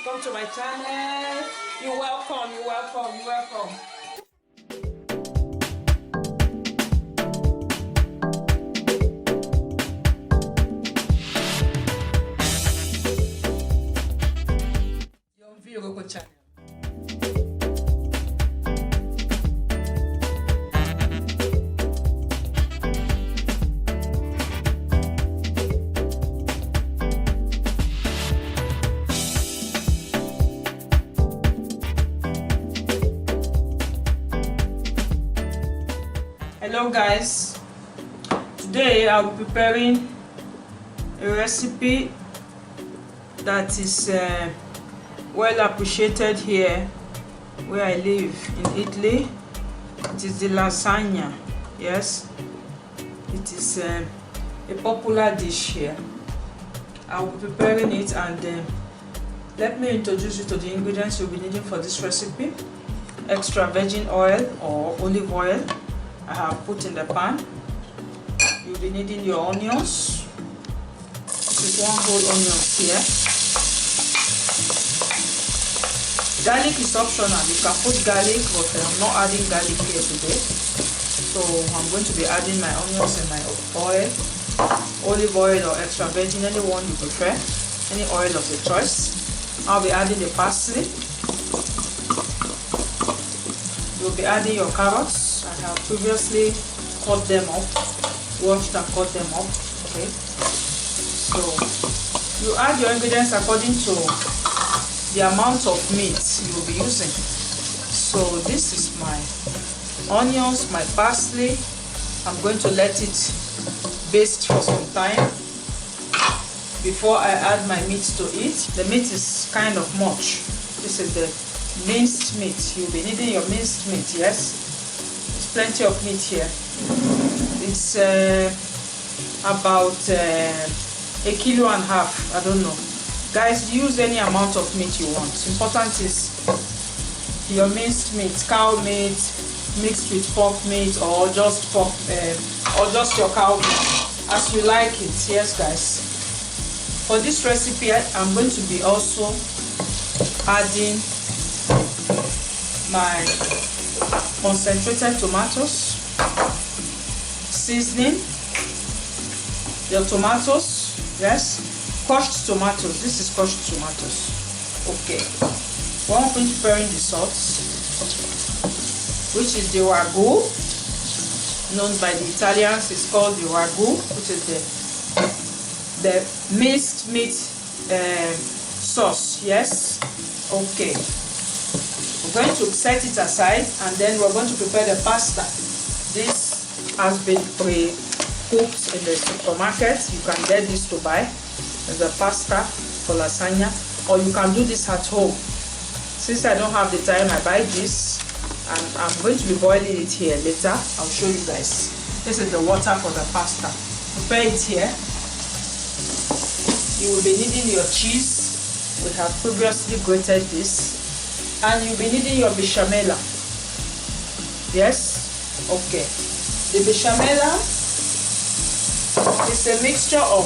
Welcome to my channel. You're welcome, you're welcome, you're welcome. Your Vyroko channel. Hello guys, today I'll be preparing a recipe that is well appreciated here where I live in Italy. It is the lasagna. Yes, it is a popular dish here. I'll be preparing it, and let me introduce you to the ingredients you'll be needing for this recipe. Extra virgin oil or olive oil I have put in the pan. You'll be needing your onions. This is one whole onion here. Garlic is optional. You can put garlic, but I'm not adding garlic here today. So I'm going to be adding my onions and my oil, olive oil or extra virgin, any one you prefer, any oil of your choice. I'll be adding the parsley. You'll be adding your carrots. I have previously cut them up, washed and cut them up. Okay, so you add your ingredients according to the amount of meat you will be using. So this is my onions, my parsley. I'm going to let it baste for some time before I add my meat to it. The meat is kind of much. This is the minced meat. You'll be needing your minced meat. Yes, plenty of meat here. It's about 1.5 kilos. I don't know, guys. Use any amount of meat you want. Important is your minced meat, cow meat mixed with pork meat, or just pork, or just your cow meat, as you like it. Yes guys, for this recipe I'm going to be also adding my concentrated tomatoes, seasoning, your tomatoes, yes, crushed tomatoes. This is crushed tomatoes. Okay, one thing, preparing the sauce, which is the ragu, known by the Italians. It's called the ragu, which is the minced meat sauce. Yes, okay. We're going to set it aside, and then we're going to prepare the pasta. This has been pre-cooked in the supermarket. You can get this to buy. There's a pasta for lasagna, or you can do this at home. Since I don't have the time, I buy this, and I'm going to be boiling it here later. I'll show you guys. This is the water for the pasta. Prepare it here. You will be needing your cheese. We have previously grated this. And you'll be needing your bechamel. Yes? Okay. The bechamel is a mixture of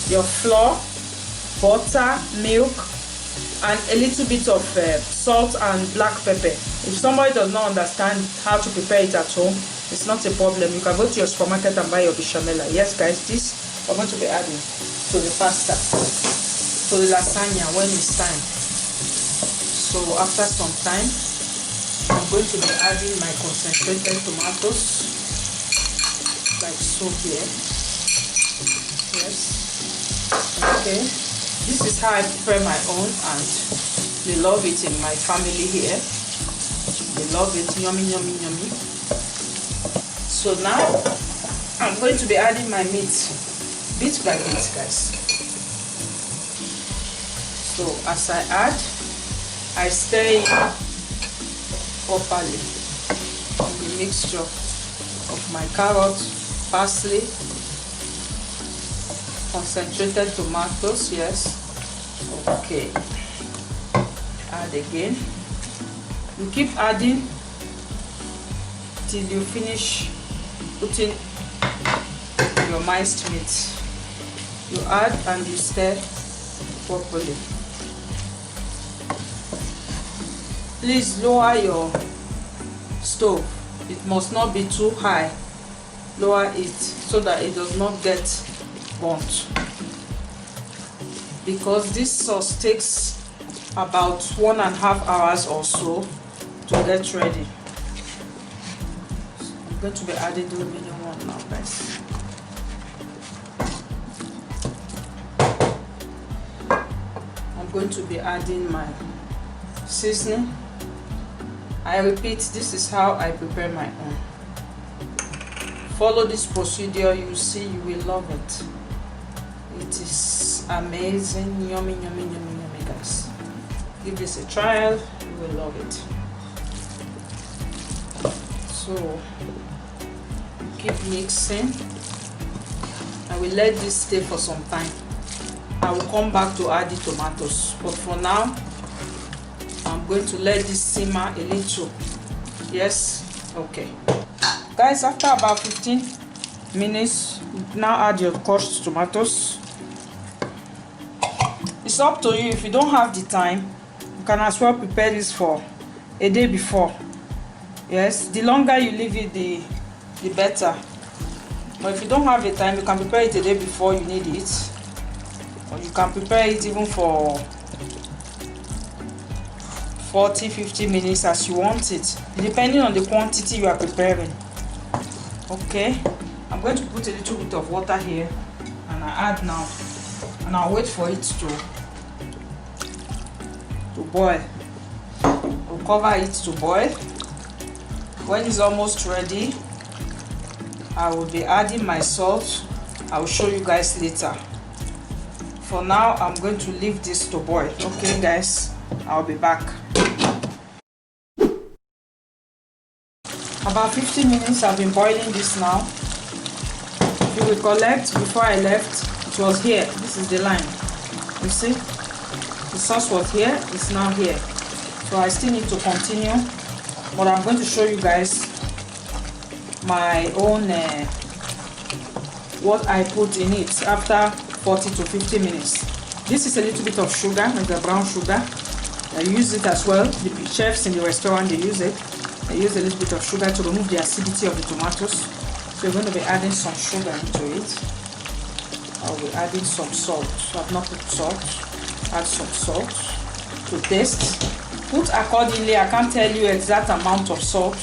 your flour, butter, milk, and a little bit of salt and black pepper. If somebody does not understand how to prepare it at home, it's not a problem. You can go to your supermarket and buy your bechamel. Yes guys, this we're going to be adding to the pasta, to the lasagna when it's time. So after some time, I'm going to be adding my concentrated tomatoes, like so here. Yes. Okay. This is how I prepare my own, and they love it in my family here. They love it. Yummy, yummy, yummy. So now I'm going to be adding my meat bit by bit, guys. So as I add, I stir properly on the mixture of my carrot, parsley, concentrated tomatoes. Yes. Okay. Add again. You keep adding till you finish putting your minced meat. You add and you stir properly. Please lower your stove. It must not be too high. Lower it so that it does not get burnt, because this sauce takes about 1.5 hours or so to get ready. I'm going to be adding the remaining one now, guys. I'm going to be adding my seasoning. I repeat, this is how I prepare my own. Follow this procedure, you see, you will love it. It is amazing, yummy, yummy, yummy, yummy, guys. Give this a trial, you will love it. So keep mixing. I will let this stay for some time. I will come back to add the tomatoes, but for now I'm going to let this simmer a little. Yes, okay. Guys, after about 15 minutes, now add your crushed tomatoes. It's up to you. If you don't have the time, you can as well prepare this for a day before. Yes, the longer you leave it, the better. But if you don't have the time, you can prepare it a day before you need it, or you can prepare it even for 40-50 minutes as you want it, depending on the quantity you are preparing. Okay, I'm going to put a little bit of water here, and I add now, and I'll wait for it to boil. I'll cover it to boil. When it's almost ready, I will be adding my salt. I will show you guys later. For now, I'm going to leave this to boil. Okay guys, I'll be back. About 15 minutes I've been boiling this now. If you recollect, before I left, it was here. This is the line. You see? The sauce was here, it's now here. So I still need to continue, but I'm going to show you guys my own what I put in it after 40 to 50 minutes. This is a little bit of sugar, like the brown sugar. I use it as well. The chefs in the restaurant, they use it. I use a little bit of sugar to remove the acidity of the tomatoes. So we're going to be adding some sugar into it. I'll be adding some salt. So I've not put salt. Add some salt to taste. Put accordingly. I can't tell you exact amount of salt,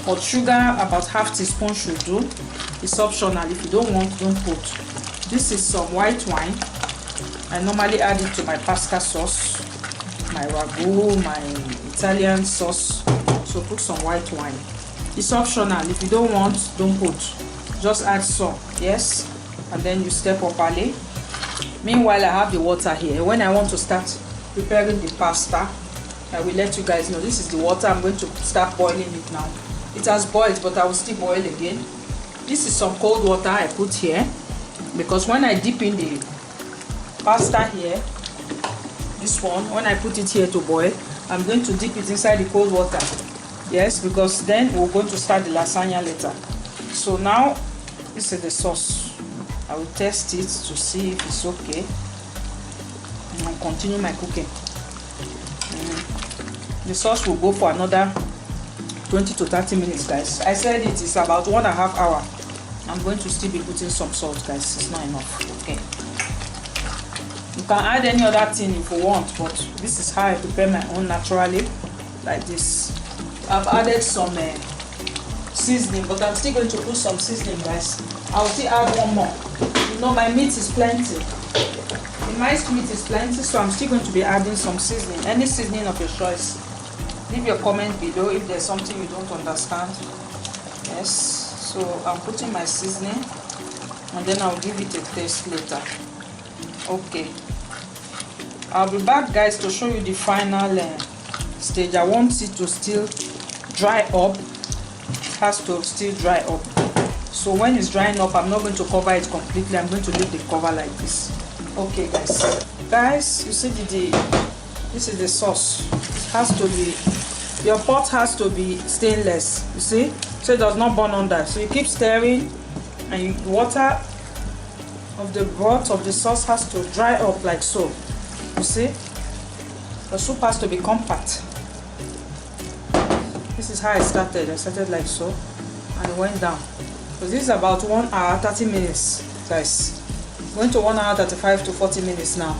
but sugar about ½ teaspoon should do. It's optional. If you don't want, don't put. This is some white wine. I normally add it to my pasta sauce, my ragu, my Italian sauce. So put some white wine. It's optional. If you don't want, don't put. Just add some. Yes, and then you stir properly. Meanwhile, I have the water here. When I want to start preparing the pasta, I will let you guys know. This is the water. I'm going to start boiling it now. It has boiled, but I will still boil again. This is some cold water I put here, because when I dip in the pasta here, this one, when I put it here to boil, I'm going to dip it inside the cold water. Yes, because then we're going to start the lasagna later. So now this is the sauce. I will test it to see if it's okay, and I'll continue my cooking. The sauce will go for another 20 to 30 minutes, guys. I said it is about 1.5 hours. I'm going to still be putting some salt, guys. It's not enough. Okay, you can add any other thing if you want, but this is how I prepare my own naturally, like this. I've added some seasoning, but I'm still going to put some seasoning, guys. I'll still add one more. You know, my meat is plenty. The minced meat is plenty, so I'm still going to be adding some seasoning. Any seasoning of your choice. Leave your comment below if there's something you don't understand. Yes, so I'm putting my seasoning, and then I'll give it a taste later. Okay, I'll be back, guys, to show you the final stage. I want it to still dry up. It has to still dry up. So when it's drying up, I'm not going to cover it completely. I'm going to leave the cover like this. Okay, guys, you see this is the sauce. It has to be, your pot has to be stainless, you see, so it does not burn under. So you keep stirring, and the water of the broth of the sauce has to dry up like so. You see, the soup has to be compact. This is how I started. I started like so, and it went down. So this is about 1 hour 30 minutes, guys. Going to 1 hour 35 to 40 minutes now.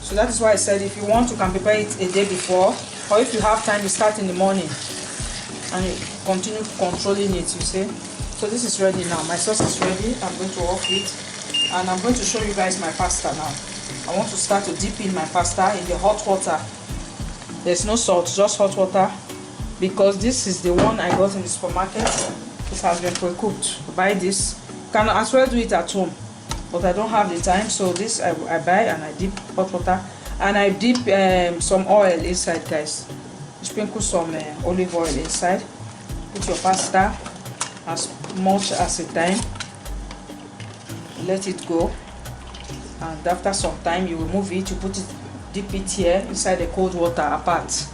So that is why I said if you want, you can prepare it a day before, or if you have time, you start in the morning and you continue controlling it, you see. So this is ready now. My sauce is ready. I'm going to off it, and I'm going to show you guys my pasta now. I want to start to dip in my pasta in the hot water. There's no salt, just hot water, because this is the one I got in the supermarket. It has been pre-cooked. Buy this. You can as well do it at home, but I don't have the time, so this I buy, and I dip hot water, and I dip some oil inside, guys. You sprinkle some olive oil inside. Put your pasta as much as a time. Let it go, and after some time you remove it. You put it, dip it here inside the cold water apart.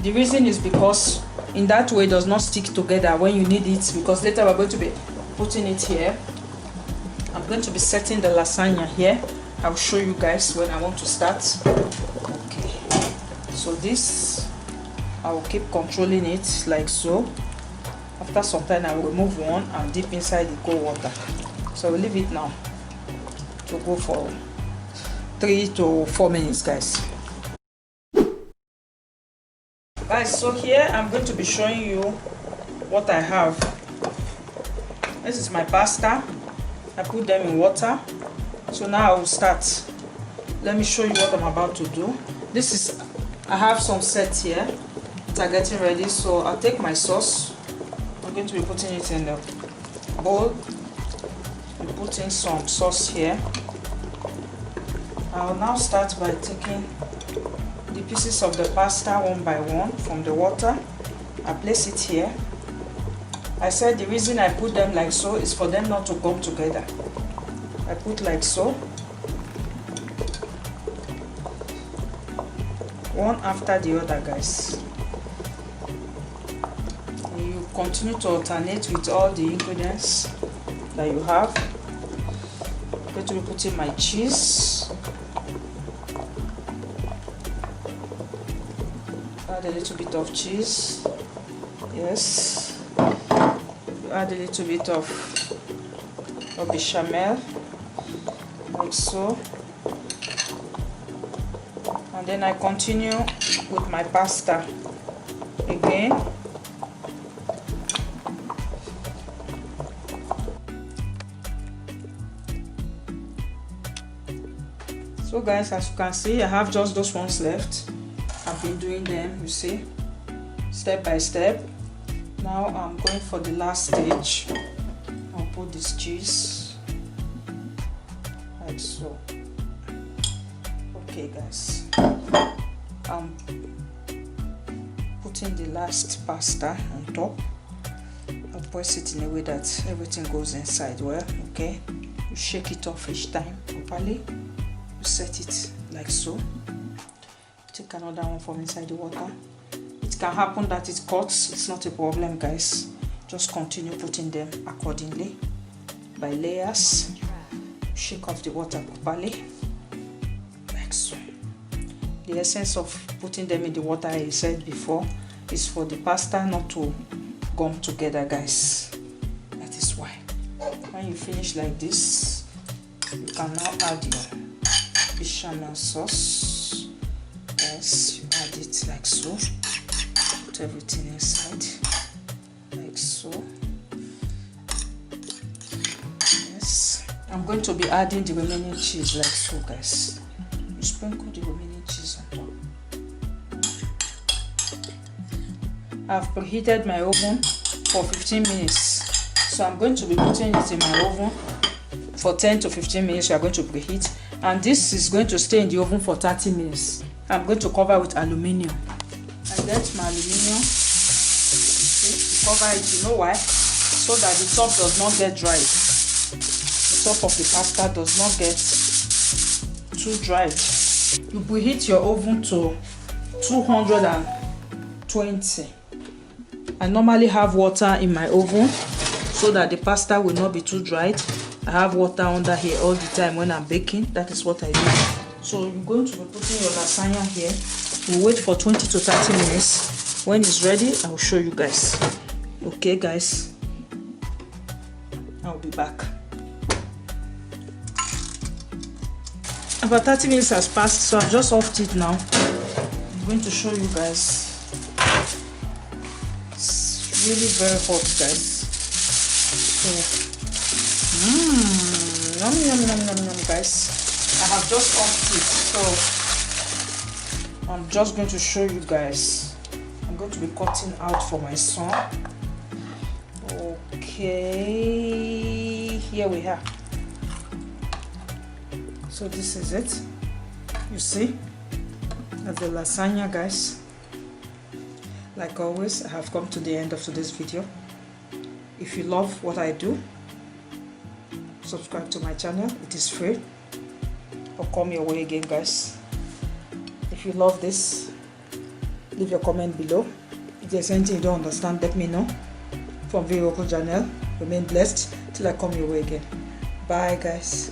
The reason is because in that way it does not stick together when you need it, because later we're going to be putting it here. I'm going to be setting the lasagna here. I'll show you guys when I want to start. Okay, so this I will keep controlling it like so. After some time I will remove one and dip inside the cold water. So we'll leave it now to go for 3 to 4 minutes, guys. Guys, so here I'm going to be showing you what I have. This is my pasta. I put them in water. So now I will start. Let me show you what I'm about to do. This is, I have some sets here that are getting ready. So I'll take my sauce. I'm going to be putting it in the bowl. I'm putting some sauce here. I'll now start by taking the pieces of the pasta one by one from the water. I place it here. I said the reason I put them like so is for them not to come together. I put like so, one after the other, guys. And you continue to alternate with all the ingredients that you have. I'm going to be putting my cheese. Add a little bit of cheese. Yes. Add a little bit of bechamel, like so. And then I continue with my pasta again. So guys, as you can see, I have just those ones left. I've been doing them, you see, step by step. Now I'm going for the last stage. I'll put this cheese like so. Okay guys, I'm putting the last pasta on top. I'll press it in a way that everything goes inside well. Okay, you shake it off each time properly. You set it like so. Take another one from inside the water. It can happen that it cuts. It's not a problem, guys. Just continue putting them accordingly by layers. Shake off the water properly like so. The essence of putting them in the water, I said before, is for the pasta not to gum together, guys. That is why. When you finish like this, you can now add your bechamel sauce. Yes, you add it like so. Put everything inside like so. Yes, I'm going to be adding the remaining cheese like so, guys. You sprinkle the remaining cheese on top. I've preheated my oven for 15 minutes, so I'm going to be putting it in my oven for 10 to 15 minutes. You are going to preheat, and this is going to stay in the oven for 30 minutes. I'm going to cover with aluminium. I get my aluminium. Okay, cover it. You know why? So that the top does not get dry. The top of the pasta does not get too dried. You preheat your oven to 220. I normally have water in my oven so that the pasta will not be too dried. I have water under here all the time when I'm baking. That is what I do. So you're going to be putting your lasagna here. We'll wait for 20 to 30 minutes When it's ready, I'll show you guys. Okay guys, I'll be back. About 30 minutes has passed, so I've just offed it now. I'm going to show you guys. It's really very hot, guys. So, yum yum yum yum yum, guys. I have just offed it, so I'm just going to show you guys. I'm going to be cutting out for my son. Okay, here we are. So this is it. You see, that's the lasagna, guys. Like always, I have come to the end of today's video. If you love what I do, subscribe to my channel. It is free. Or come your way again, guys. If you love this, leave your comment below. If there's anything you don't understand, let me know. From Vyroko channel. Remain blessed till I come your way again. Bye, guys.